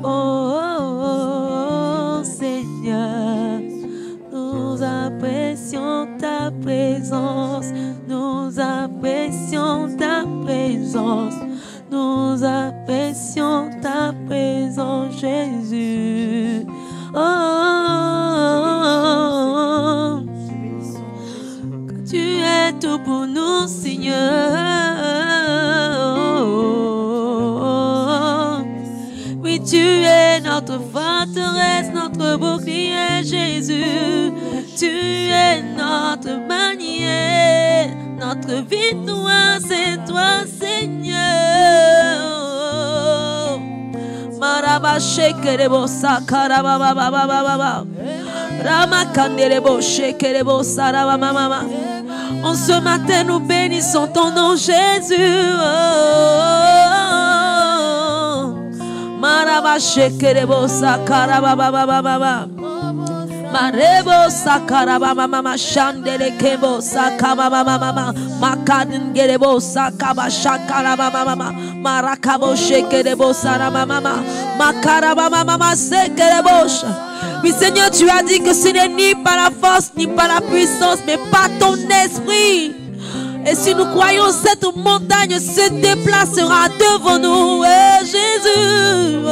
Oh, Seigneur, nous apprécions ta présence, nous apprécions ta présence, nous apprécions ta présence, Jésus. Oh, tu es tout pour nous, Seigneur. Oui, tu es notre forteresse, notre bouclier, Jésus. Tu es notre manière, notre victoire, c'est toi, Seigneur. Maraba shekerebo sakaraba baba baba baba. Rama kanderebo shekerebo saraba mama. En ce matin, nous bénissons ton nom, Jésus. Maraba shekerebo sakaraba baba baba. Marebo sakaraba mama shandele kebo sakaba mama makadin gerebo sakaba shakaraba mama marakabo shekerebo saraba mama makaraba mama sekerebo. Oui, Seigneur, tu as dit que ce n'est ni par la force ni par la puissance mais par ton esprit. Et si nous croyons, cette montagne se déplacera devant nous. Jésus.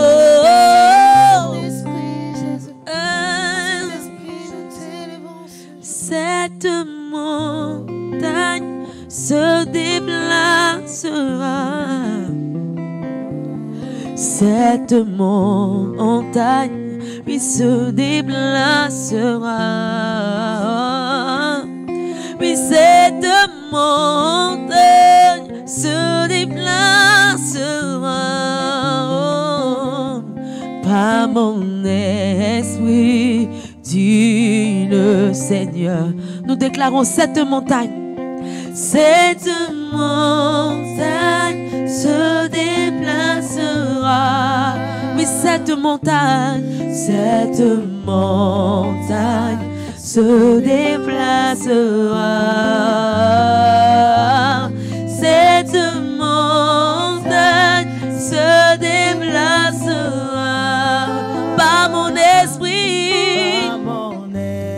Cette montagne se déplacera. Cette montagne, oui, se déplacera. Oui, cette montagne se déplacera. Par mon esprit, dit le Seigneur. Nous déclarons cette montagne. Cette montagne se déplacera. Oui, cette montagne se déplacera. Cette montagne se déplacera par mon esprit.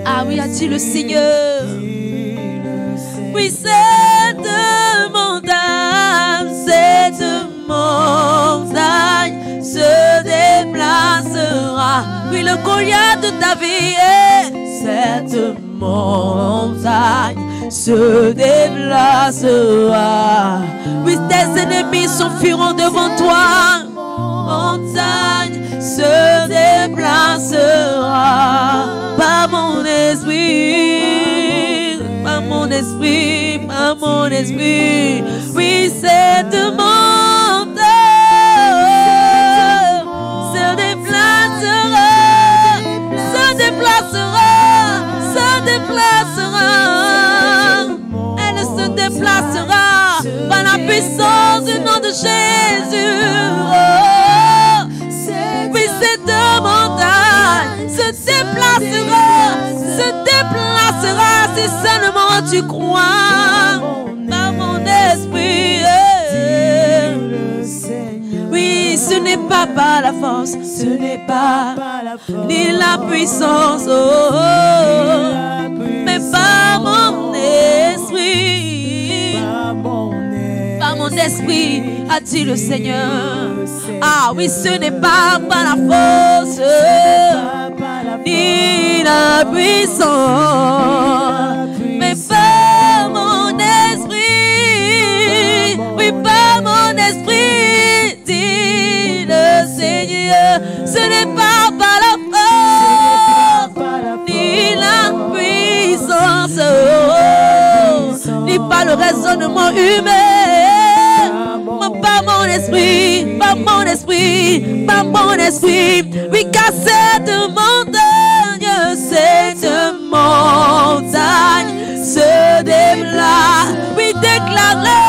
Ah oui, a-t-il le Seigneur? Oui, cette montagne se déplacera. Oui, le Goliath de ta vie, cette montagne se déplacera. Oui, tes ennemis s'enfuiront devant toi. Montagne se déplacera par mon esprit, par mon esprit, par mon esprit. Oui, cette montagne se déplacera, se déplacera, se déplacera. Elle se déplacera par la puissance du nom de Jésus. Oui, cette montagne se déplacera si seulement tu crois par mon esprit. Oui, pas par la force, ce n'est pas ni la puissance, mais par mon esprit. Par mon esprit, a dit le Seigneur. Ah oui, ce n'est pas par la force, ni la puissance, mais par mon esprit. Oui, par mon esprit, dit le Seigneur. Ce n'est pas par la force, ni la puissance, ni par le raisonnement humain, mais par mon esprit, par mon esprit, par mon esprit. Oui, car cette montagne se déplace. Oui, déclare-le,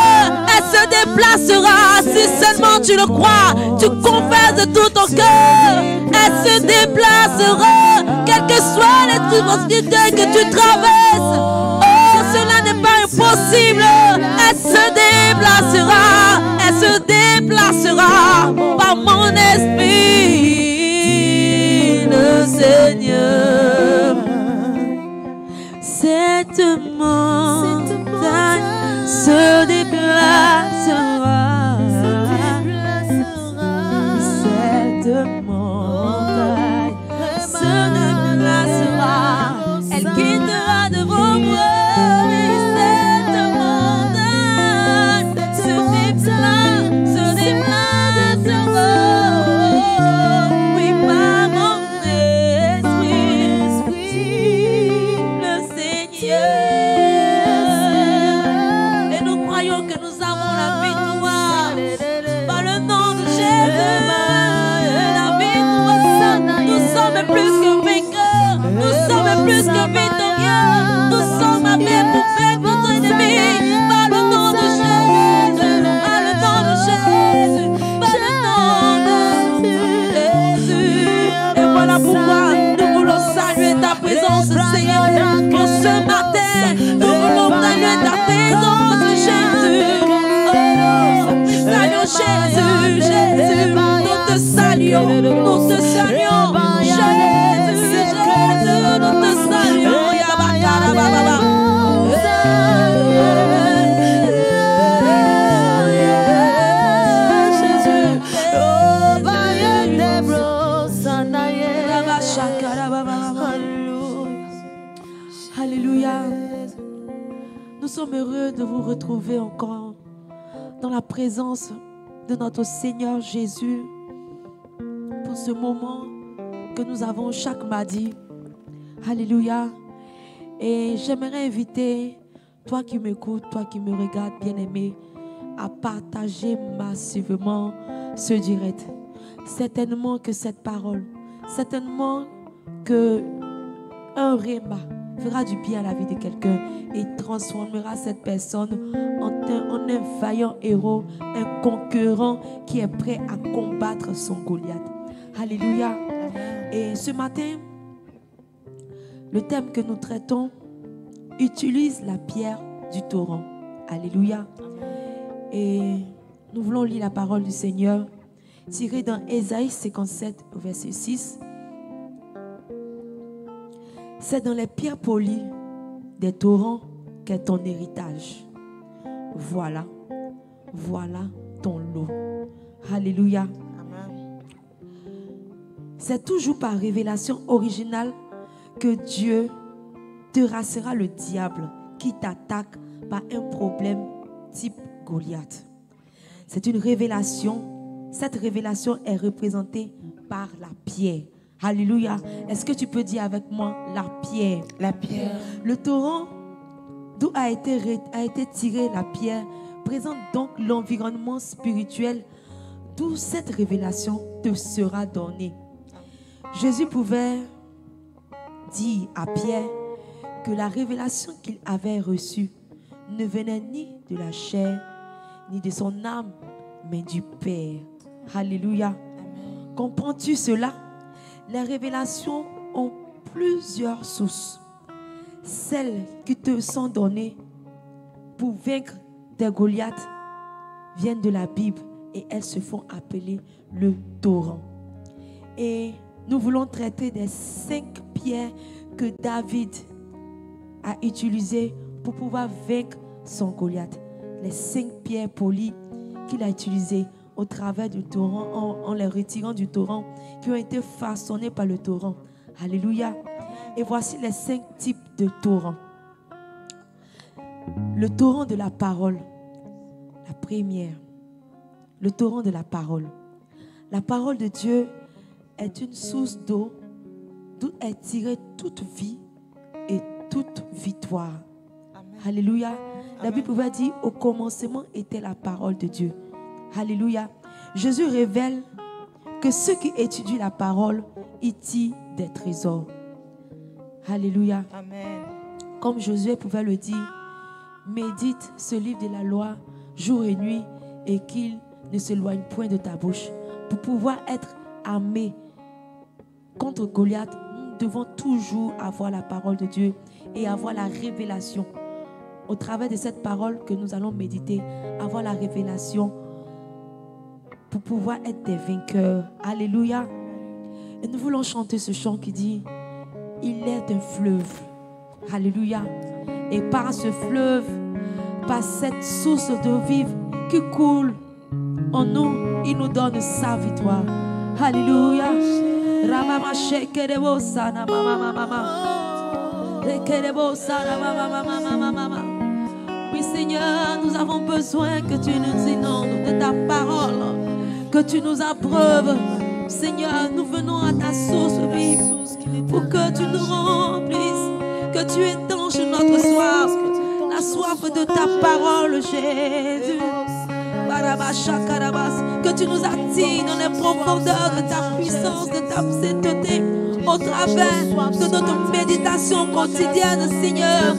elle se déplacera. Si seulement tu le crois, tu confesses de tout ton cœur, elle se déplacera, quelles que soient les difficultés que tu traverses. Oh, cela n'est pas impossible. Elle se déplacera, elle se déplacera par mon esprit, le Seigneur. Cette montagne se déplacera. Cette montagne se déplacera. Elle quittera devant moi. Cette montagne se déplacera. Oui, par mon esprit, le Seigneur. Et nous croyons que nous avons la victoire par le nom de Jésus. La victoire, nous sommes plus que vainqueurs, nous sommes plus que victorieux, nous sommes appelés pour vaincre notre ennemi par le nom de Jésus, par le nom de Jésus, par le nom de Jésus. Et voilà pourquoi nous voulons saluer ta présence, Seigneur. Pour ce matin, nous voulons saluer ta présence, Jésus. Oh, saluons Jésus, Jésus. Nous te saluons, nous te saluons, Jésus, Jésus, nous te saluons. Yabakarababa. Alléluia. Nous sommes heureux de vous retrouver encore dans la présence de notre Seigneur Jésus pour ce moment que nous avons chaque mardi. Alléluia. Et j'aimerais inviter toi qui m'écoutes, toi qui me regardes, bien-aimé, à partager massivement ce direct. Certainement que cette parole, certainement que un réma fera du bien à la vie de quelqu'un et transformera cette personne en un vaillant héros, un conquérant qui est prêt à combattre son Goliath. Alléluia. Et ce matin, le thème que nous traitons utilise la pierre du torrent. Alléluia. Et nous voulons lire la parole du Seigneur tirée dans Ésaïe 57, verset 6. C'est dans les pierres polies des torrents qu'est ton héritage. Voilà, voilà ton lot. Alléluia. Amen. C'est toujours par révélation originale que Dieu terrassera le diable qui t'attaque par un problème type Goliath. C'est une révélation. Cette révélation est représentée par la pierre. Alléluia. Est-ce que tu peux dire avec moi la pierre? La pierre. Le torrent d'où a été tirée la pierre présente donc l'environnement spirituel d'où cette révélation te sera donnée. Jésus pouvait dire à Pierre que la révélation qu'il avait reçue ne venait ni de la chair, ni de son âme, mais du Père. Alléluia. Amen. Comprends-tu cela? Les révélations ont plusieurs sources. Celles qui te sont données pour vaincre des Goliaths viennent de la Bible et elles se font appeler le torrent. Et nous voulons traiter des 5 pierres que David a utilisées pour pouvoir vaincre son Goliath. Les 5 pierres polies qu'il a utilisées au travers du torrent, en les retirant du torrent, qui ont été façonnées par le torrent. Alléluia. Et voici les 5 types de torrents. Le torrent de la parole. La première. Le torrent de la parole. La parole de Dieu est une source d'eau d'où est tirée toute vie et toute victoire. Amen. Alléluia. La Bible pouvait dire au commencement était la parole de Dieu. Alléluia. Jésus révèle que ceux qui étudient la parole y tirent des trésors. Alléluia. Amen. Comme Josué pouvait le dire, médite ce livre de la loi jour et nuit et qu'il ne s'éloigne point de ta bouche. Pour pouvoir être armé contre Goliath, nous devons toujours avoir la parole de Dieu et avoir la révélation. Au travers de cette parole que nous allons méditer, avoir la révélation pour pouvoir être des vainqueurs. Alléluia. Et nous voulons chanter ce chant qui dit, il est un fleuve. Alléluia. Et par ce fleuve, par cette source d'eau vive qui coule en nous, il nous donne sa victoire. Alléluia. Oui Seigneur, nous avons besoin que tu nous inondes de ta parole, que tu nous abreuves. Seigneur, nous venons à ta source vive pour que tu nous remplisses, que tu étanches notre soif, la soif de ta parole, Jésus. Que tu nous attires dans les profondeurs de ta puissance, de ta sainteté, au travers de notre méditation quotidienne, Seigneur.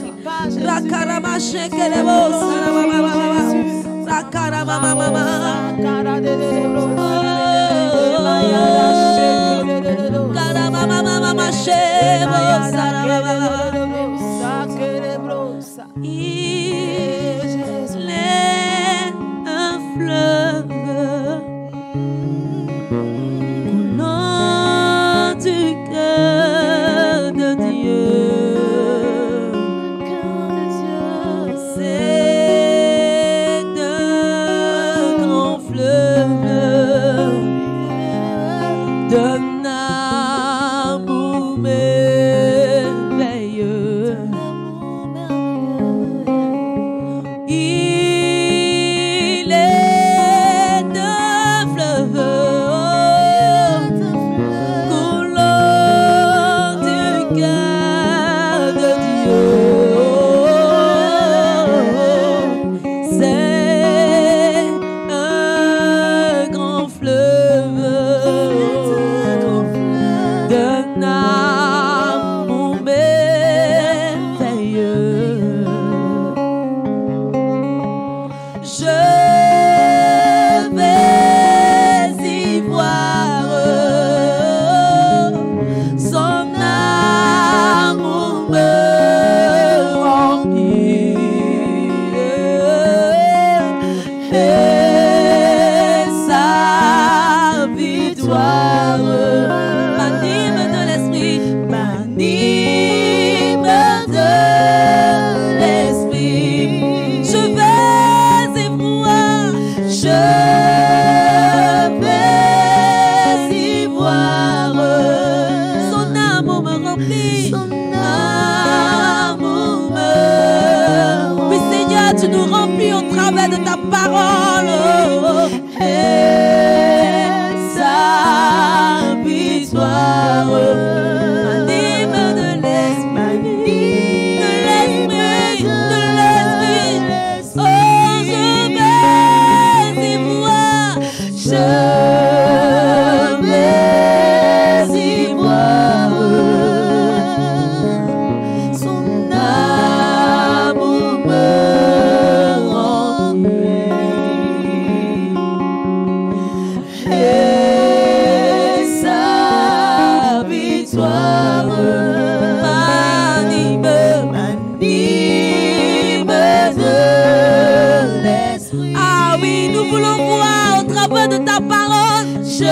travers de ta parole. Je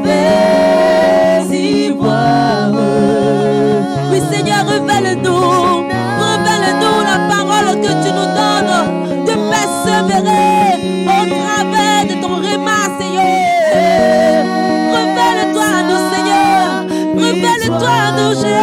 vais y voir. Oui, Seigneur, révèle-nous la parole que tu nous donnes, de persévérer au travers de ton réma, Seigneur. Révèle-toi à nous, Seigneur. Révèle-toi à nous, Jésus.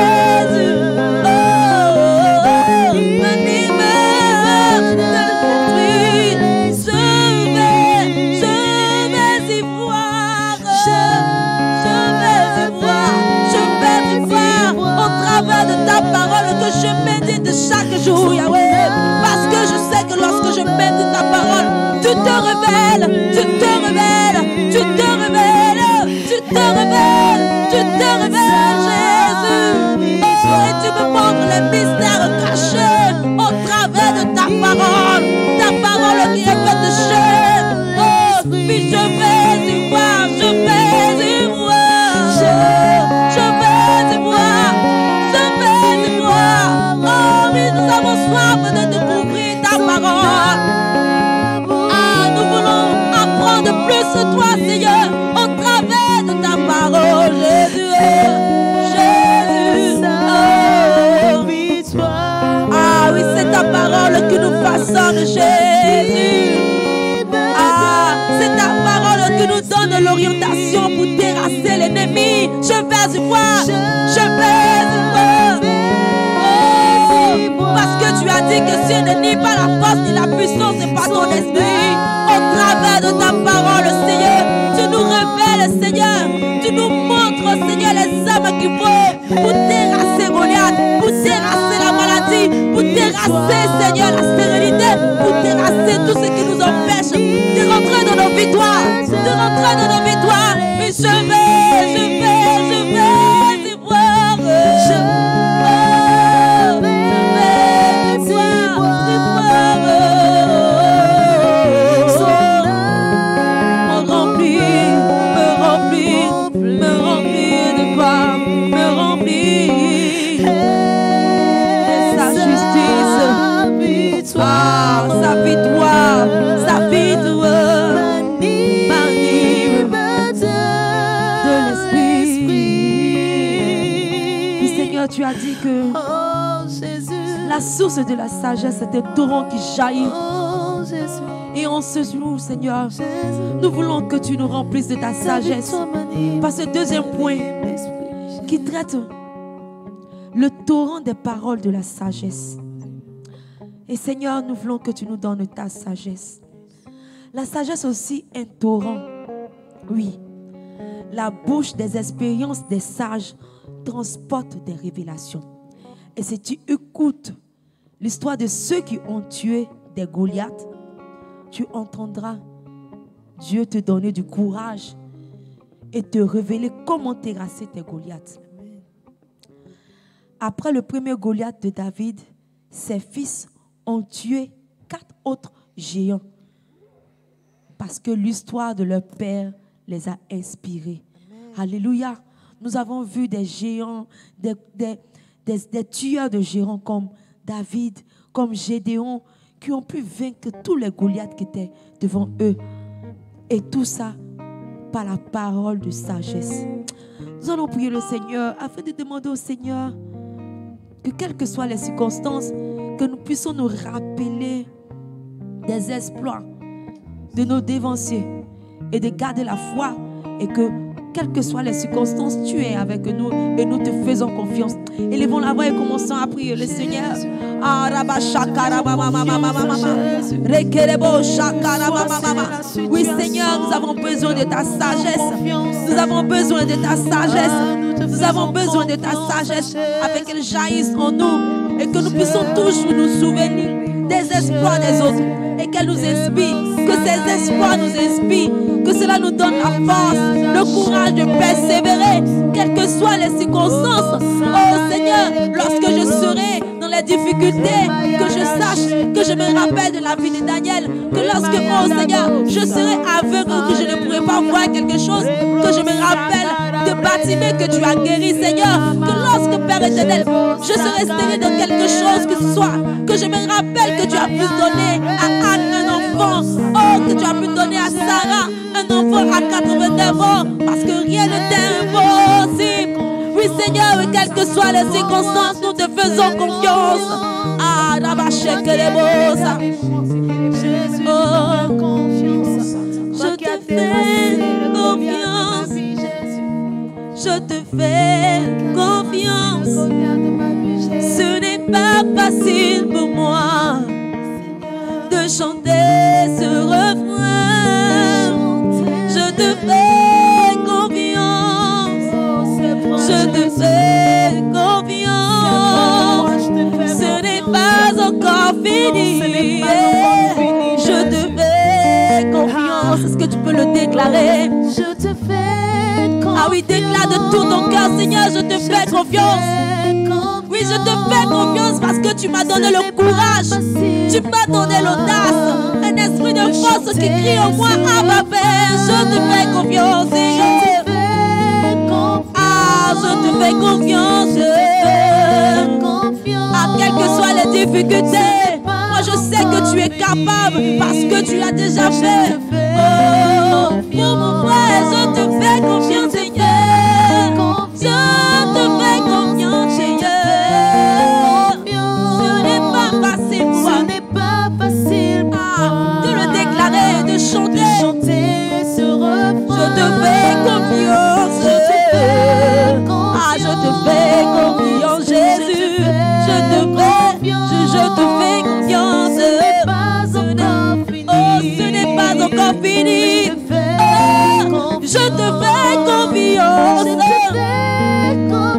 De ta parole que je médite chaque jour, Yahweh, parce que je sais que lorsque je médite ta parole, tu te révèles, tu te révèles, tu te révèles, tu te révèles, tu te révèles, Jésus. Oh, et tu me montres les mystères cachés au travers de ta parole qui est faite de chair. Oh, puis je vais y voir, je vais y voir, je vais y voir. Oh, mais nous avons soif de découvrir ta parole. Ah, nous voulons apprendre plus de toi, Seigneur, au travers de ta parole, Jésus. Jésus. Oh. Ah oui, c'est ta parole qui nous façonne, Jésus. Ah, c'est ta parole qui nous donne l'orientation pour terrasser l'ennemi. Je vais y voir, je vais y voir. Parce que tu as dit que Dieu ne nie pas la force ni la puissance et pas ton esprit. Au travers de ta parole, Seigneur, tu nous révèles, Seigneur. Tu nous montres, Seigneur, les hommes qu'il faut pour terrasser Goliath, pour terrasser la maladie, pour terrasser, Seigneur, la stérilité, pour terrasser tout ce qui nous empêche de rentrer dans nos victoires, de rentrer dans nos victoires. Mais je vais y voir. Tu as dit que la source de la sagesse est un torrent qui jaillit. Et en ce jour, Seigneur, nous voulons que tu nous remplisses de ta sagesse. Par ce deuxième point qui traite le torrent des paroles de la sagesse. Et Seigneur, nous voulons que tu nous donnes ta sagesse. La sagesse aussi un torrent. Oui, la bouche des expériences des sages transporte des révélations. Et si tu écoutes l'histoire de ceux qui ont tué des Goliaths, tu entendras Dieu te donner du courage et te révéler comment terrasser tes Goliaths. Après le premier Goliath de David, ses fils ont tué 4 autres géants parce que l'histoire de leur père les a inspirés. Alléluia. Nous avons vu des géants, des tueurs de géants comme David, comme Gédéon, qui ont pu vaincre tous les Goliaths qui étaient devant eux. Et tout ça par la parole de sagesse. Nous allons prier le Seigneur afin de demander au Seigneur que quelles que soient les circonstances, que nous puissions nous rappeler des exploits de nos dévanciers et de garder la foi et que quelles que soient les circonstances, tu es avec nous et nous te faisons confiance. Élevons la voix et commençons à prier le Seigneur. Oui, Seigneur, nous avons besoin de ta sagesse. Nous avons besoin de ta sagesse. Nous avons besoin de ta sagesse afin qu'elle jaillisse en nous et que nous puissions toujours nous souvenir des exploits des autres et qu'elle nous inspire, que ces exploits nous inspirent, que cela nous donne la force, le courage de persévérer, quelles que soient les circonstances. Oh Seigneur, lorsque je serai dans les difficultés, que je sache, que je me rappelle de la vie de Daniel, que lorsque, oh Seigneur, je serai aveugle, que je ne pourrai pas voir quelque chose, que je me rappelle de Bartimée que tu as guéri, Seigneur, que lorsque, Père éternel, je serai stérile de quelque chose que ce soit, que je me rappelle que tu as pu donner à Anne un enfant, oh, que tu as pu donner donné à Sarah un enfant à 89 ans parce que rien n'était impossible. Oui, Seigneur, quelles que soient les circonstances, nous te faisons confiance. Ah, Rabachek et les Bosa. Oh, je te fais confiance. Je te fais confiance. Ce n'est pas facile pour moi de chanter ce refrain. Je te fais confiance. Je te fais confiance. Ce n'est pas encore fini. Je te fais confiance. Est-ce que tu peux le déclarer? Je te fais confiance. Ah oui, déclare de tout ton cœur, Seigneur, je te fais confiance. Oui, je te fais confiance parce que tu m'as donné le courage. Tu m'as donné l'audace. Un esprit de force qui crie en moi, Abba Père. Je te fais confiance, Seigneur. Ah, je te fais confiance. Ah, quelles que soient les difficultés, moi je sais que tu es capable parce que tu l'as déjà fait. Oh, pour mon frère, je te fais confiance, Seigneur. Je te fais confiance, Seigneur. Ce n'est pas facile pour moi. Ce n'est pas facile pour moi de le déclarer, de chanter ce refrain. Je te fais confiance. Ah, je te fais confiance, Jésus. Je te fais confiance. Ce n'est pas encore fini. Je te fais confiance.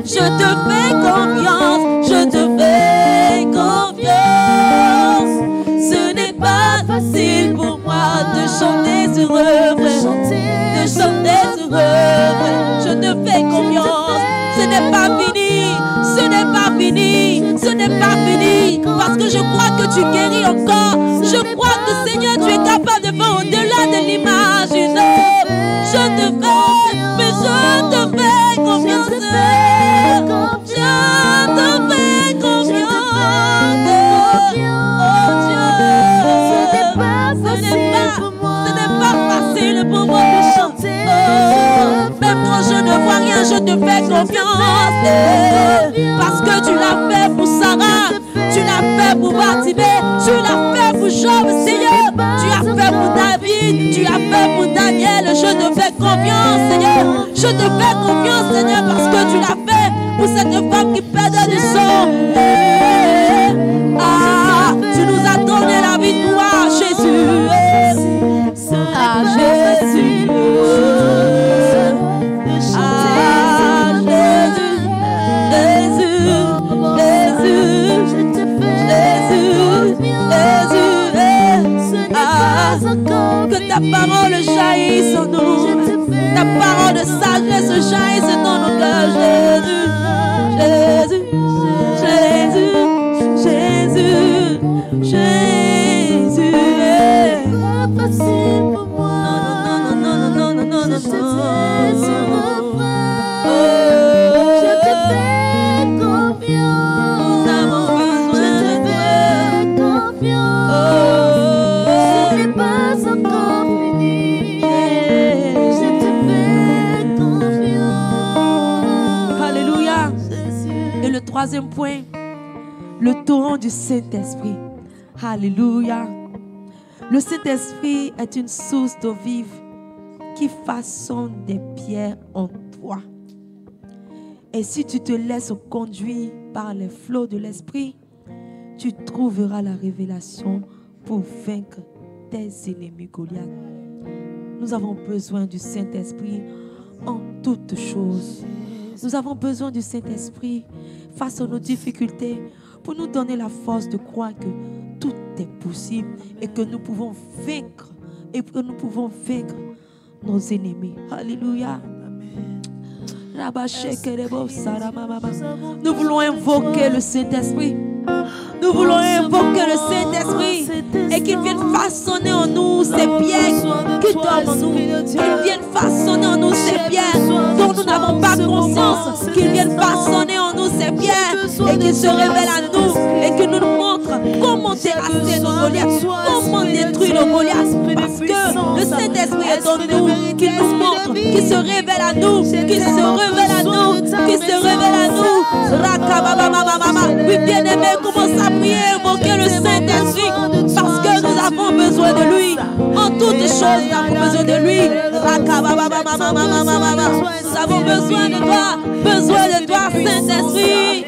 Je te fais confiance. Je te fais confiance. Ce n'est pas facile pour moi de chanter ce refrain. De chanter ce refrain. Je te fais confiance. Ce n'est pas fini. Ce n'est pas fini. Ce n'est pas fini. Parce que je crois que tu guéris encore. Je crois que Seigneur, tu es capable de faire au-delà de l'image une œuvre. Je te fais, mais je te fais confiance. Je te fais confiance. Oh Dieu, ce n'est pas facile pour moi de chanter. Même quand je ne vois rien, je te fais confiance. Parce que tu l'as fait pour Sarah, tu l'as fait pour Bartimée, tu l'as fait pour Job, Seigneur. Tu as fait pour David, tu as fait pour Daniel. Je te fais confiance, Seigneur. Je te fais confiance, Seigneur, parce que tu l'as fait pour cette femme qui perdait du sang. Ah, tu nous as donné la victoire, Jésus. Ah, Jésus. Ah, Jésus. Que ta parole jaillisse en nous. Ta parole de sagesse jaillisse dans nos cœurs, Jésus. Jésus, Jésus, Jésus, Jésus. Pas facile pour moi. Non, non, non, non, non, non, non, non. Je te fais ce refrain. Je te fais confiance. Nous avons besoin de toi. Confiance. Ce n'est pas encore fini. Je te fais confiance. Alléluia. Et le troisième point, le torrent du Saint-Esprit. Alléluia. Le Saint-Esprit est une source d'eau vive qui façonne des pierres en toi. Et si tu te laisses conduire par les flots de l'Esprit, tu trouveras la révélation pour vaincre tes ennemis Goliath. Nous avons besoin du Saint-Esprit en toutes choses. Nous avons besoin du Saint-Esprit face à nos difficultés pour nous donner la force de croire que tout est possible et que nous pouvons vaincre nos ennemis. Alléluia. Nous voulons invoquer le Saint-Esprit. Nous voulons invoquer le Saint-Esprit et qu'il vienne façonner en nous ces pierres qui dorment en nous. Qu'il vienne façonner en nous ces pierres dont nous n'avons pas conscience. Qu'il vienne façonner en nous ces pierres et qu'il se révèle à nous et qu'il nous montre comment terrasser nos Goliaths, comment détruire nos Goliaths. Parce que le Saint-Esprit est en nous, qui nous montre, qui se révèle à nous, qui se révèle à nous, qui se révèle à nous. Oui, bien-aimé, commence à prier, invoquer le Saint-Esprit, parce que nous avons besoin de lui. En toutes choses, nous avons besoin de lui. Nous avons besoin de toi, Saint-Esprit.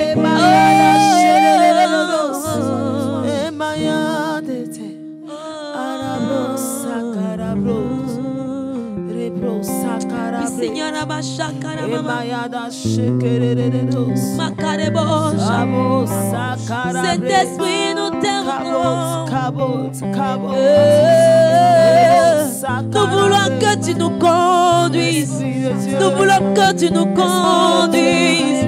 Saint-Esprit, nous t'aimons. Nous voulons que tu nous conduises. Nous voulons que tu nous conduises.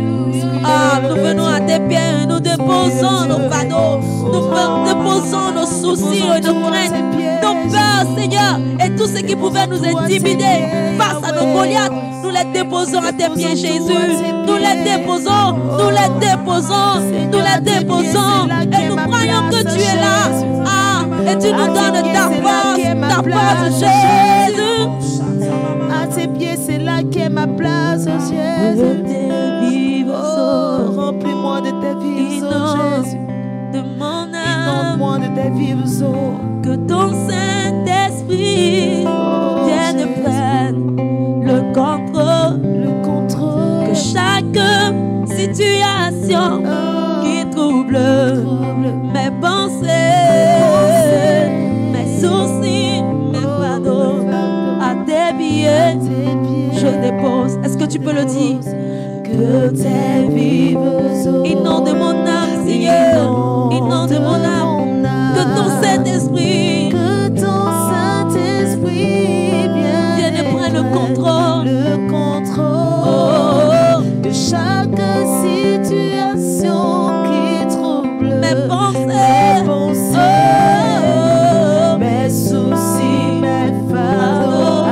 Ah, nous venons à tes pieds, nous déposons nos fardeaux, nous déposons nos soucis et nos craintes, nos peurs, Seigneur, et tout ce qui pouvait nous intimider face à nos Goliaths. Nous les déposons à tes pieds, Jésus. Nous les déposons, nous les déposons, nous les déposons. Et nous croyons que tu es là. Ah, et tu nous donnes ta force, Jésus. À tes pieds, c'est là qu'est ma place, Jésus. Oh, remplis-moi de tes vives eaux, Jésus. De mon âme, inonde-moi de tes vives eaux. Que ton Saint-Esprit vienne prendre le contrôle. Que chaque situation qui trouble mes pensées, mes soucis, mes fardeaux, à tes pieds, je dépose. Est-ce que tu peux le dire? Que tes vives eaux inonde mon âme, Seigneur, inonde mon âme. Que ton Saint-Esprit vienne prendre le contrôle. De chaque situation qui trouble mes pensées, mes soucis, mes fardeaux à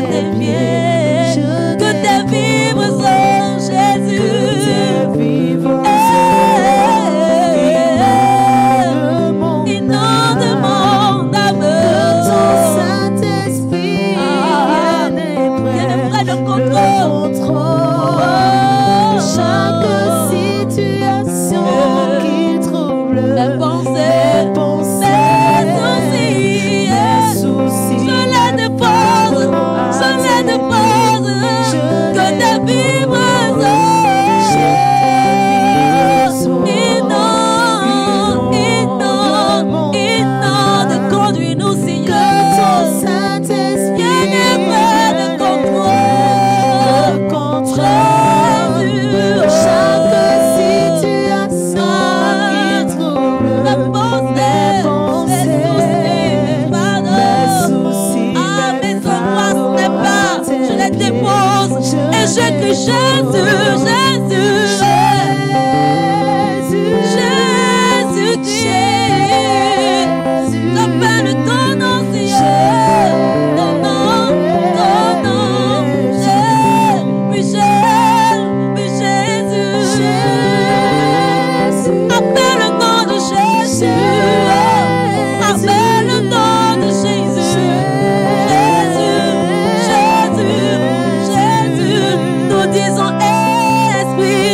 tes pieds. Que tes vives eaux, Jésus, inonde mon âme. Ton Saint-Esprit vienne prendre le contrôle. Chaque situation qui trouble Mes pensées, mes soucis, je les dépose. Que tes vives inonde, conduis-nous, Seigneur. que ton Saint-Esprit Viens prendre le contrôle. chaque situation qui trouble Mes pensées, mes soucis, ah, mes angoisses, mes peurs, je les dépose et je crie Jésus, j'appelle ton nom, Seigneur, ton nom, oui Jésus, appelle le nom de Jésus, appelle le nom de Jésus, Jésus, nous disons Esprit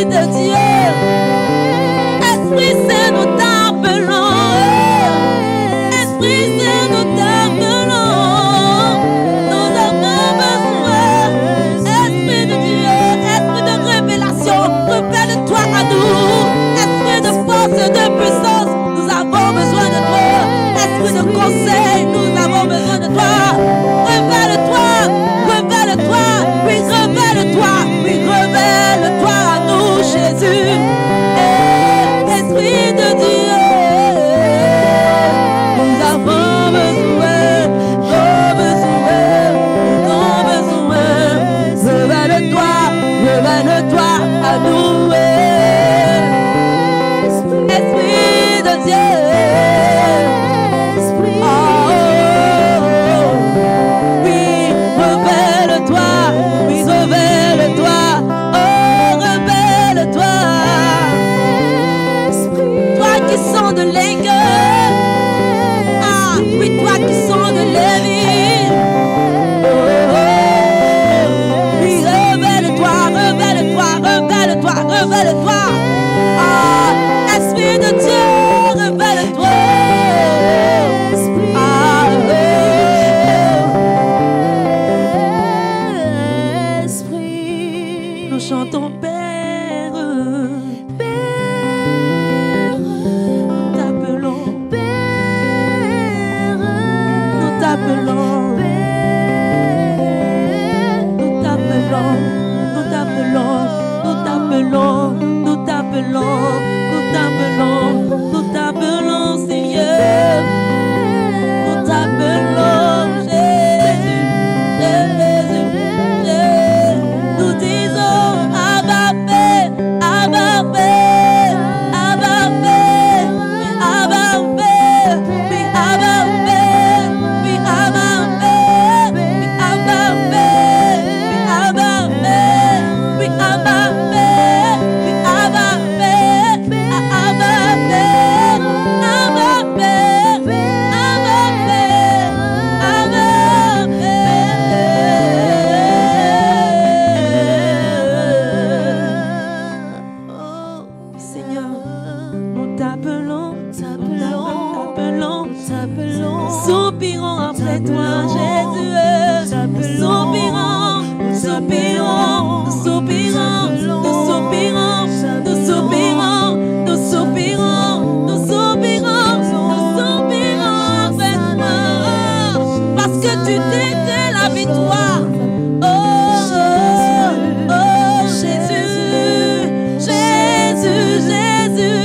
t'appelons, nous t'appelons, nous t'appelons, nous t'appelons, nous t'appelons, nous t'appelons, nous t'appelons, Seigneur, nous t'appelons, Jésus, Jésus, Jésus, nous disons, Abba Père, Abba Père, Abba Père, Abba Père, oui, Abba Père, oui, Abba Père, oui, Abba Père, oui, Abba Père, oui, Abba Père, oui, Abba Père, Abba Père, Abba Père, Abba Père. Seigneur, nous t'appelons, t'appelons, soupirons après toi, Jésus. Soupirons, soupirons, soupirons, nous soupirons, nous soupirons, nous soupirons, nous soupirons, nous soupirons après toi, parce que tu t'étais la victoire. Oh, oh, oh, Jésus, Jésus, Jésus,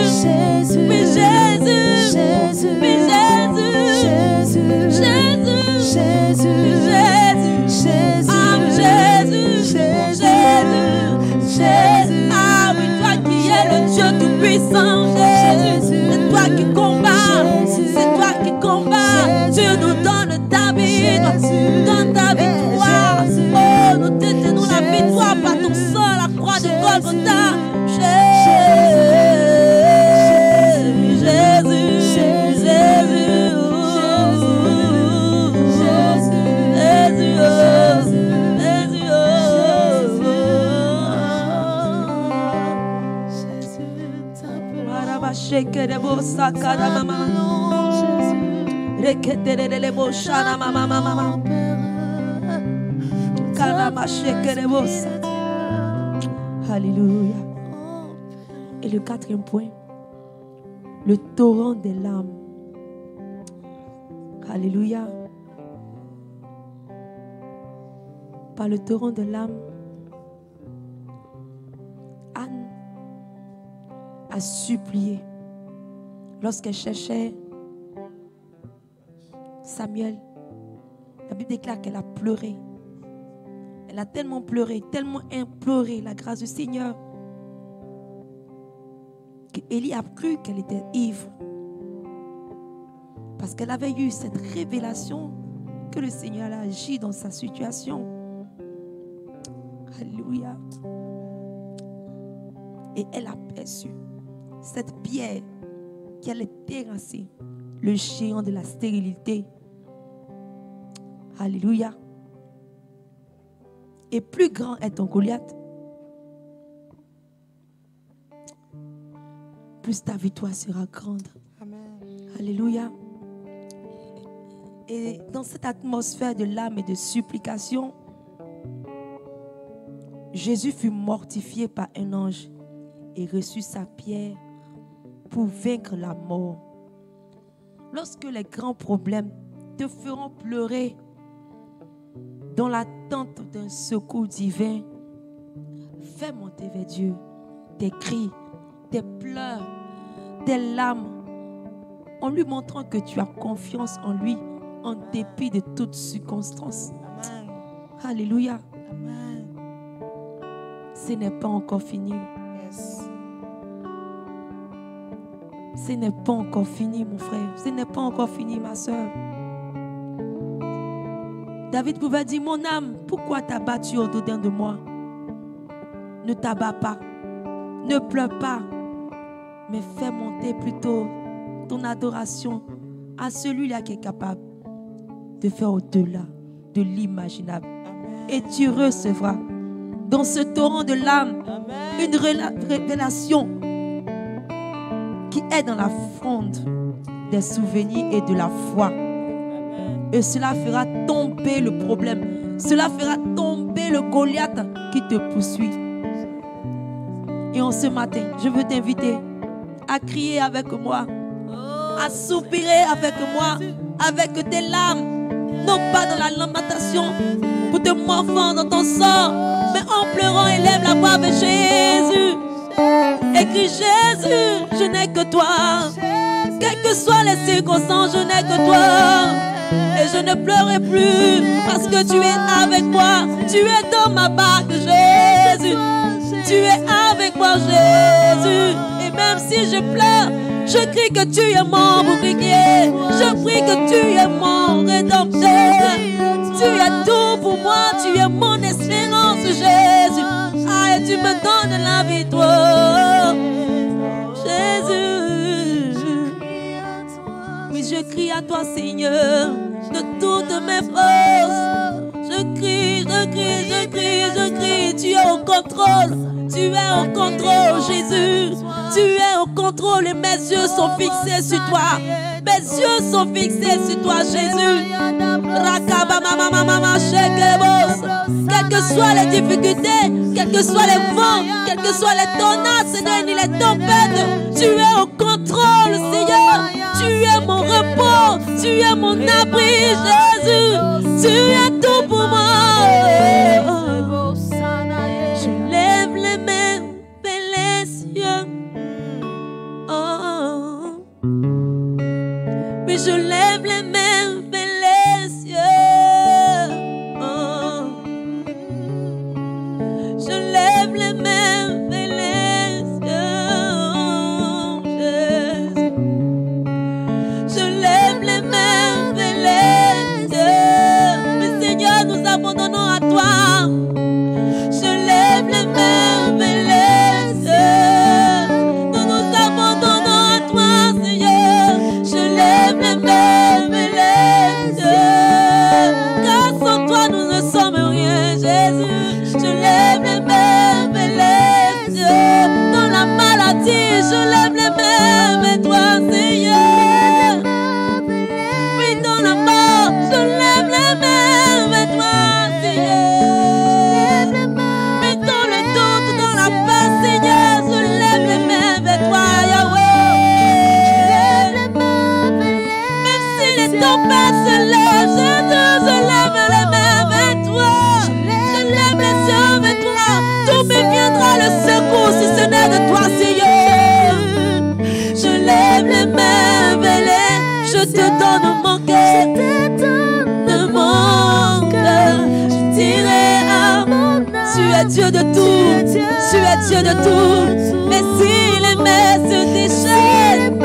oui, Jésus, oui, Jésus, Jésus, Jésus, ah, Jésus, Jésus, ah oui, toi qui es le Dieu tout-puissant, Jésus, c'est toi qui combats, c'est toi qui combats, tu nous donnes ta victoire, donne ta victoire, oh, nous te tenons la victoire par ton sang, la croix de Golgotha, Jésus, Jésus, Jésus, Alléluia. Et le quatrième point, le torrent des larmes. Alléluia. Par le torrent des larmes, Anne a supplié lorsqu'elle cherchait Samuel. La Bible déclare qu'elle a pleuré. Elle a tellement pleuré, tellement imploré la grâce du Seigneur qu'Élie a cru qu'elle était ivre. Parce qu'elle avait eu cette révélation que le Seigneur a agi dans sa situation. Alléluia. Et elle a perçu cette pierre qui allait terrasser le géant de la stérilité. Alléluia. Et plus grand est ton Goliath, plus ta victoire sera grande. Amen. Alléluia. Et dans cette atmosphère de larmes et de supplication, Jésus fut mortifié par un ange et reçut sa pierre pour vaincre la mort. Lorsque les grands problèmes te feront pleurer dans l'attente d'un secours divin, fais monter vers Dieu tes cris, tes pleurs, tes larmes, en lui montrant que tu as confiance en lui en dépit de toutes circonstances. Amen. Alléluia. Amen. Ce n'est pas encore fini. Yes. Ce n'est pas encore fini, mon frère. Ce n'est pas encore fini, ma soeur. David pouvait dire, mon âme, pourquoi t'as battu au-dedans de moi? Ne t'abats pas. Ne pleure pas. Mais fais monter plutôt ton adoration à celui-là qui est capable de faire au-delà de l'imaginable. Et tu recevras dans ce torrent de larmes une révélation qui est dans la fronde des souvenirs et de la foi. Et cela fera tomber le problème. Cela fera tomber le Goliath qui te poursuit. Et en ce matin, je veux t'inviter à crier avec moi, à soupirer avec moi, avec tes larmes, non pas dans la lamentation, pour te morfondre dans ton sang, mais en pleurant, élève la voix vers Jésus. Écris Jésus, je n'ai que toi. Quelles que soient les circonstances, je n'ai que toi. Et je ne pleurerai plus parce que tu es avec moi. Tu es dans ma barque, Jésus. Tu es avec moi, Jésus. Et même si je pleure, je crie que tu es mon bouclier. Je prie que tu es mon rédempteur. Tu es tout pour moi. Tu es mon espérance, Jésus. Ah, et tu me donnes la victoire, Jésus. Oui, je crie à toi, Seigneur, de toutes mes forces. Je crie, je crie, je crie, je crie. Tu es au contrôle. Tu es au contrôle, Jésus. Tu es au contrôle et mes yeux sont fixés sur toi. Mes yeux sont fixés sur toi, Jésus. Quelles que soient les difficultés, quelles que soient les vents, quelles que soient les tornades, Seigneur, ni les tempêtes, tu es au contrôle, Seigneur. Tu es mon repos, tu es mon abri, Jésus. Tu es tout pour moi. Je lève les mains vers les cieux. Oh. Oui, je lève les mains vers les cieux. Oh. Je lève les mains vers les cieux. Jésus. Je lève les mains vers les cieux. Mais Seigneur, nous abandonnons à toi. Je lève les mains vers les cieux. Nous nous abandonnons à toi, Seigneur. Je lève les mains vers les cieux. Car sans toi, nous ne sommes rien, Jésus. Je lève les mains vers les cieux. Dans la maladie, je lève les mains vers toi, Seigneur. Oui, dans la mort, je lève les mains vers toi, Seigneur. Mais dans le doute, dans la peur, Seigneur, je lève les mains vers toi, Yahweh. Même si les tempêtes se lèvent, Jésus, je lève les mains vers toi. Je lève les yeux vers toi. D'où me viendra le secours si ce n'est de toi, Seigneur. Je lève les mains vers les, je te donne mon cœur, de mon cœur. Je dirai à mon âme, tu es Dieu de tout, tu es Dieu de tout. Mais si les mers se déchaînent,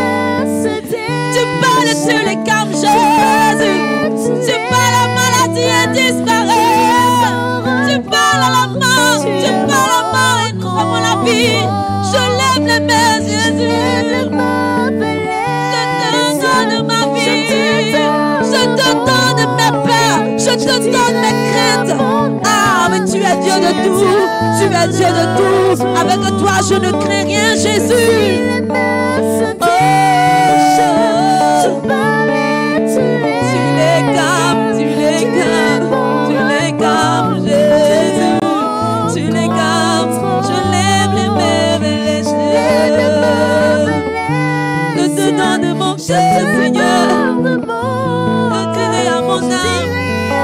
tu parles sur les calmes, Jésus. Tu parles à la maladie et disparaît. Tu parles à la mort, tu parles à la mort et crois en la vie. Je lève les mains, Jésus. Je te donne ma vie. Je te donne mes peurs. Je te donne mes craintes. Ah, mais tu es Dieu de tout. Tu es Dieu de tout. Avec toi, je ne crains rien, Jésus. Oh, tu les calmes, tu les calmes, tu les calmes, Jésus. Tu les calmes. Je lève les mains vers les cieux. Je te donne mon cœur, Seigneur. Je crierai à mon âme.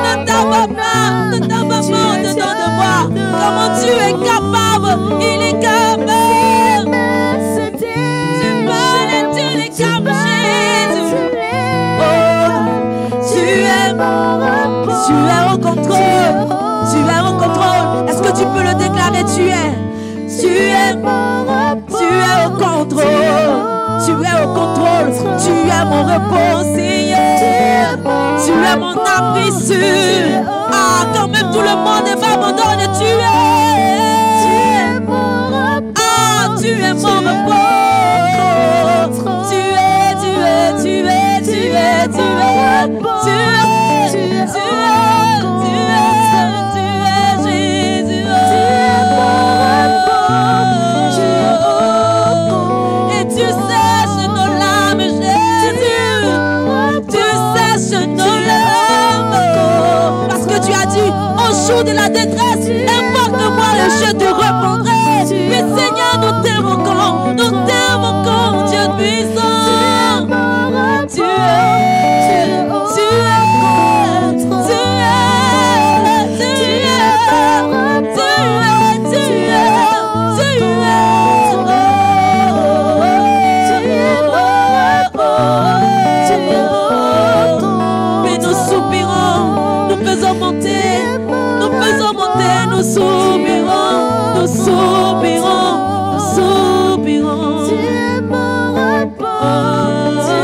Ne t'abats pas, ne t'abats pas, dedans de moi. Comment tu es capable, il est capable. Tu parles et tu les calmes, Jésus. Oh, tu es au contrôle. Tu es au contrôle. Est-ce que tu peux le déclarer? Tu es au contrôle. Tu es au contrôle. Tu es mon repos, Seigneur. Tu es mon abri sûr. Ah, quand même tout le monde m'abandonne, tu es mon repos. Ah, tu es mon repos. Tu es, tu es, tu es, tu es, tu es, tu es, tu es, tu es, Jésus. Tu es mon repos. Et tu sèches nos larmes, Jésus. Tu sèches nos larmes. Parce que tu as dit, au jour de la détresse, invoque-moi et je te répondrai. Mais Seigneur, nous t'invoquons, Dieu puissant. Tu es faisons monter, nous faisons monter, nous soupirons, nous soupirons, nous soupirons. Tu es mon repos, tu es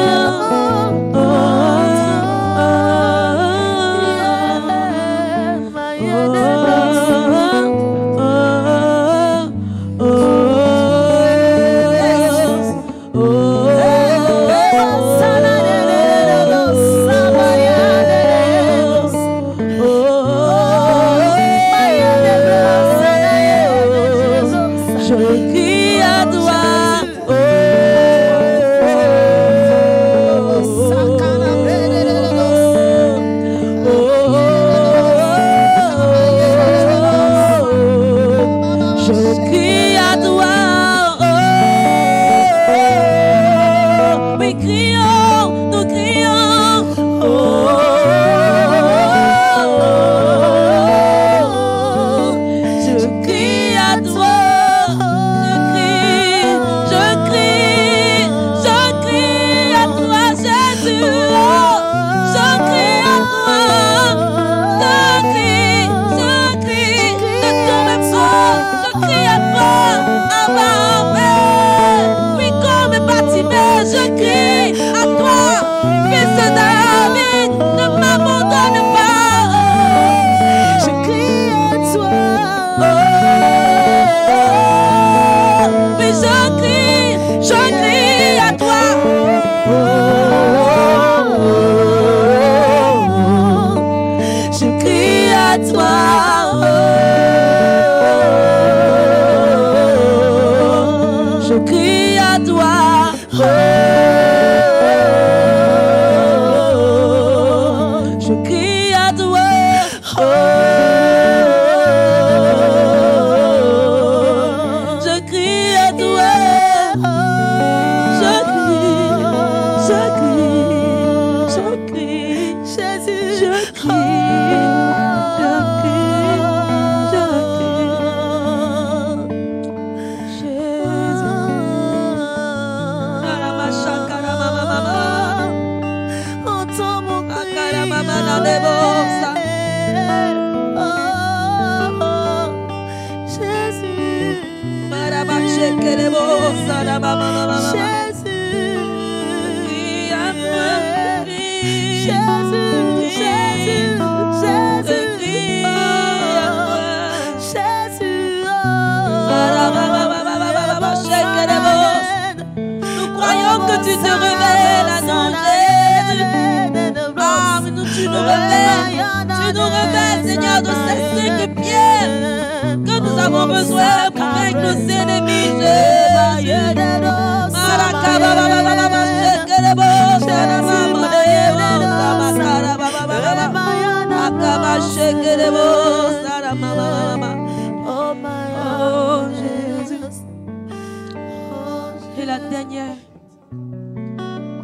Et la dernière,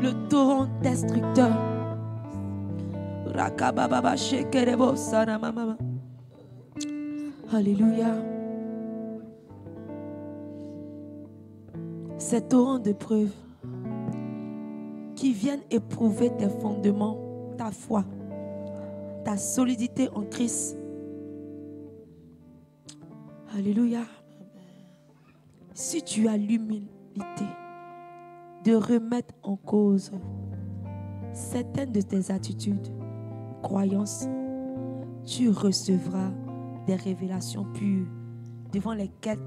le torrent destructeur. Alléluia. Ces torrents de preuves qui viennent éprouver tes fondements, ta foi, ta solidité en Christ. Alléluia. Si tu as l'humilité de remettre en cause certaines de tes attitudes, croyances, tu recevras des révélations pures devant lesquelles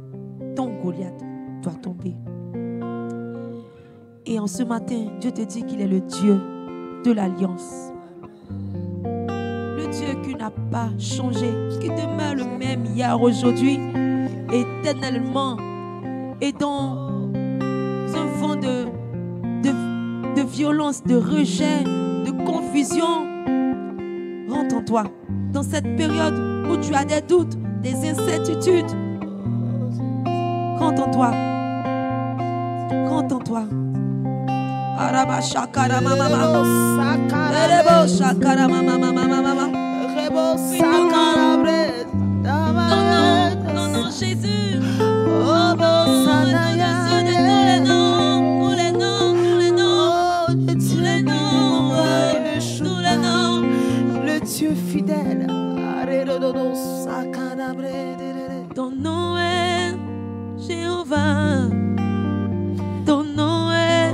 ton Goliath doit tomber. Et en ce matin, Dieu te dit qu'il est le Dieu de l'alliance. Le Dieu qui n'a pas changé, qui demeure le même hier, aujourd'hui, éternellement. Et dans un vent de violence, de rejet, de confusion, rentre en toi. Dans cette période où tu as des doutes, des incertitudes, rentre en toi. Rentre en toi. Araba shakara mama mama. Rebo shakara mama mama mama. Rebo shakara bre. Non, non, Jésus. Oh, Sanaya. Tous les noms. Le Dieu fidèle. Ton nom est Jéhovah. Ton nom est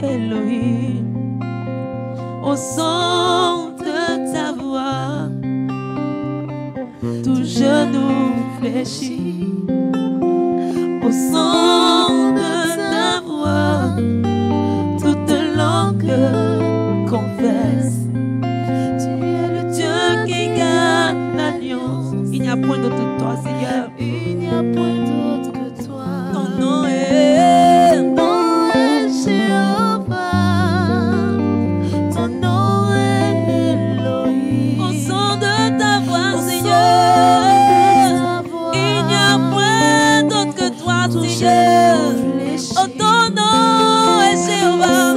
Elohim. Au son de ta voix, tout genou fléchit. Au son de ta voix, toute langue confesse. Tu es le Dieu qui garde l'alliance. Il n'y a point d'autre que toi, Seigneur. Il n'y a point d'autre que toi. Ton nom est Jéhovah. Ton nom est Elohim. au son de ta voix, Seigneur. Il n'y a point d'autre que toi, Seigneur. Oh, ton nom est Jéhovah.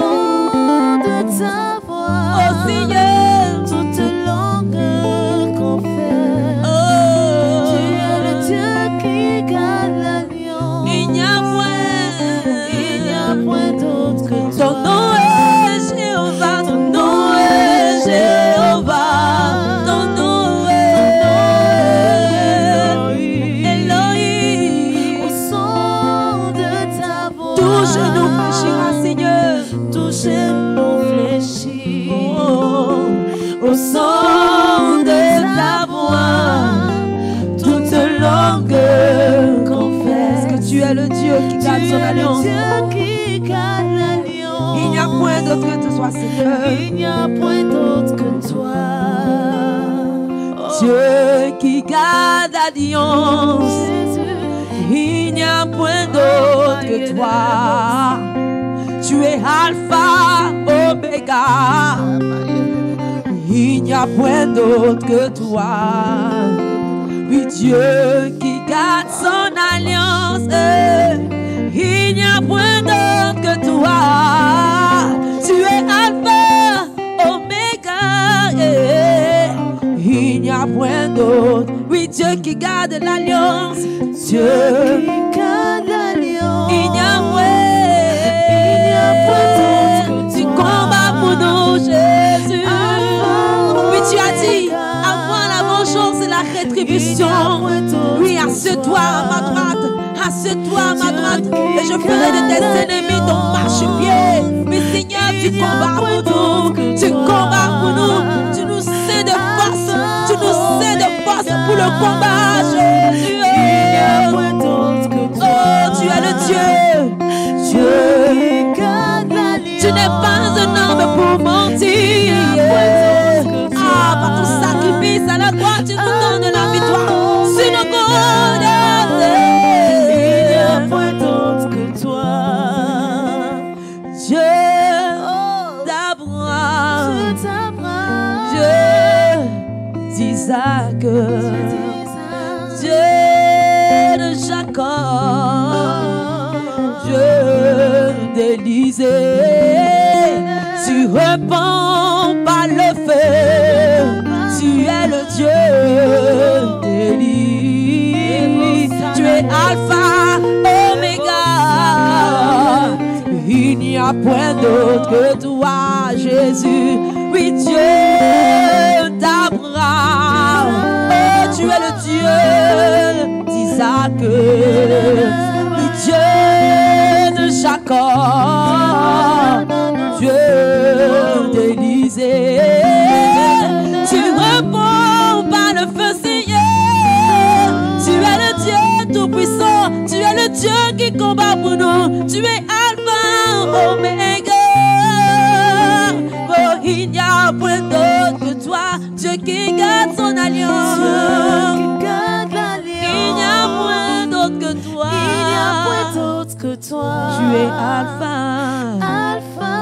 De ta voix, Oh, Seigneur. toute langue confesse. Oh, Tu es le Dieu qui garde l'alliance. il n'y a point d'autre que ton toi. nom est Jéhovah, ton nom est Jéhovah, ton nom est Elohim. Au son de ta voix, Tout genou fléchira, Seigneur. tout genou fléchit. Au son de ta voix, toute langue confesse que tu es le Dieu qui garde son alliance. Dieu qui garde l'alliance. Il n'y a point d'autre que toi, Seigneur. Il n'y a point d'autre que toi. Dieu qui garde l'alliance. Jésus, Il n'y a point d'autre que toi. Tu es Alpha, Oméga. Il n'y a point d'autre que toi. Oui, Dieu qui garde son alliance. Il n'y a point d'autre que toi. Tu es Alpha, Oméga. Il n'y a point d'autre. Oui, Dieu qui garde l'alliance. Dieu. qui garde l'alliance. Il n'y a point d'autre point. que Tu toi. combats pour nous, Jésus. Oui, tu as dit, avoir la vengeance et la rétribution. Oui, assieds-toi à ma droite. Assieds-toi à ma droite. Et je ferai de tes ennemis ton marchepied. Mais Seigneur, tu combats pour nous. Tu combats pour nous. Tu nous sais de force. Tu nous sais de force pour le combat, Jésus. Oh, tu es le Dieu. Dieu. Tu n'es pas un homme pour mentir. Ah, par ton sacrifice à la croix, tu nous donnes la victoire. Sur nos côtes. Il n'y a point d'autre que toi. Dieu d'Abraham, Dieu d'Isaac, Dieu de Jacob, Dieu d'Élisée. Tu répands par le feu, tu es le Dieu d'Élie. Tu es Alpha, Oméga. Il n'y a point d'autre que toi, Jésus. Oui, Dieu d'Abraham. Oh, tu es le Dieu d'Isaac. Oui, Dieu de Jacob. Dieu d'Élisée. Tu réponds par le feu, Seigneur. Tu es le Dieu tout-puissant. Tu es le Dieu qui combat pour nous. Tu es Alpha, Oméga. Oh, il n'y a point d'autre que toi. Dieu qui garde son alliance. Il n'y a point d'autre que toi. Il n'y a point d'autre que toi. Tu es Alpha. Alpha,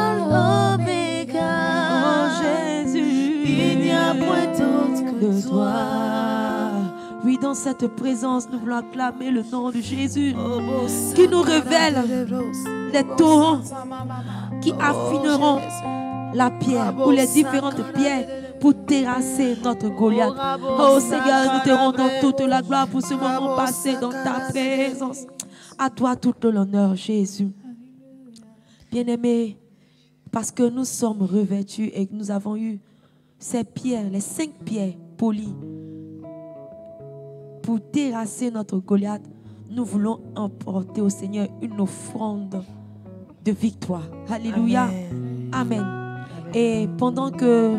Oméga. Oh Jésus. Il n'y a point d'autre que toi. Oui, dans cette présence, nous voulons acclamer le nom de Jésus qui nous révèle les torrents qui affineront la pierre ou les différentes pierres pour terrasser notre Goliath. Oh Seigneur, nous te rendons toute la gloire pour ce moment passé dans ta présence. À toi tout l'honneur, Jésus. Bien-aimés, parce que nous sommes revêtus et que nous avons eu ces pierres, les 5 pierres poli, pour terrasser notre Goliath, nous voulons emporter au Seigneur une offrande de victoire. Alléluia. Amen. Et pendant que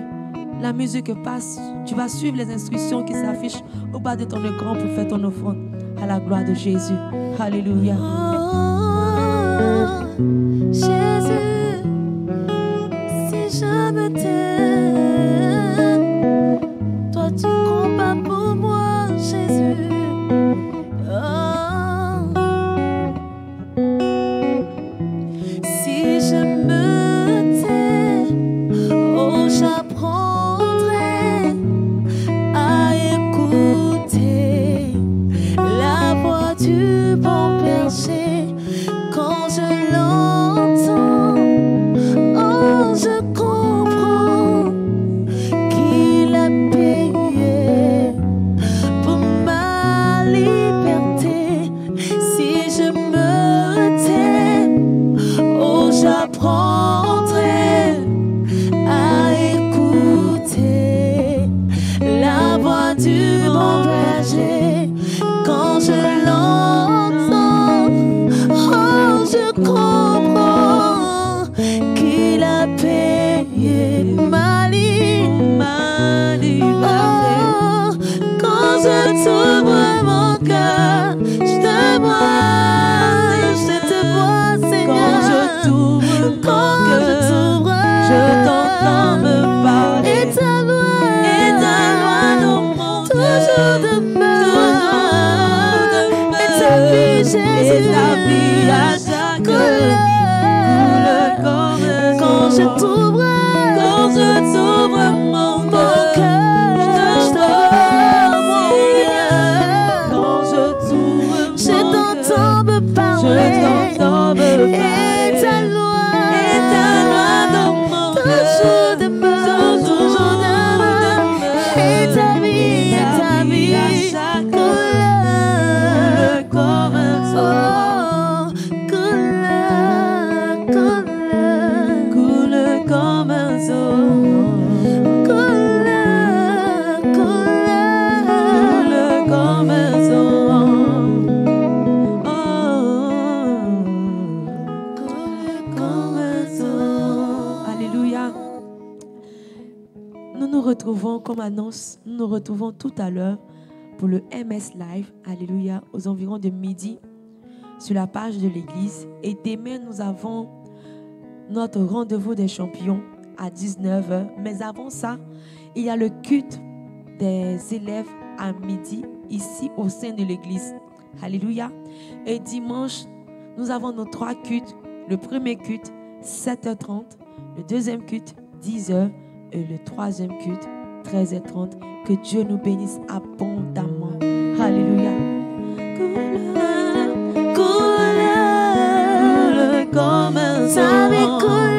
la musique passe, tu vas suivre les instructions qui s'affichent au bas de ton écran pour faire ton offrande à la gloire de Jésus. Alléluia. Oh, Jésus, si je me tais, toi tu combats pour moi, Jésus. Oh, si je me tais, oh j'apprendrai à écouter la voix du bon berger. Quand je l'entends, oh je comprends qu'il a payé pour ma liberté. Si je me tais, oh j'apprendrai à écouter la voix du bon berger. Quand je l'entends, oh je comprends qu'il a payé ma liberté. Oh, quand je t'ouvre mon cœur, je te vois, Seigneur. Quand je t'ouvre mon cœur, je t'entends me parler. Et ta loi dans mon toujours de et ta vie, Jésus, et ta vie à chaque coule comme quand je t'ouvre mon mon cœur, cœur, je t'ouvre quand je t'ouvre je mon t'entends me parler. je t'entends me parler. Et ta loi dans mon toujours de toujours et ta vie à chaque coule comme un oh, coule comme un coule comme un Alléluia. Nous nous retrouvons, comme annonce, nous nous retrouvons tout à l'heure pour le MS Live, alléluia, aux environs de midi sur la page de l'église. Et demain, nous avons notre rendez-vous des champions à 19h. Mais avant ça, il y a le culte des élèves à midi ici au sein de l'église. Alléluia. Et dimanche, nous avons nos 3 cultes. Le premier culte, 7h30. Le deuxième culte, 10h. Et le troisième culte, 13h30. Que Dieu nous bénisse abondamment. Alléluia. Coule comme un ça m'écoule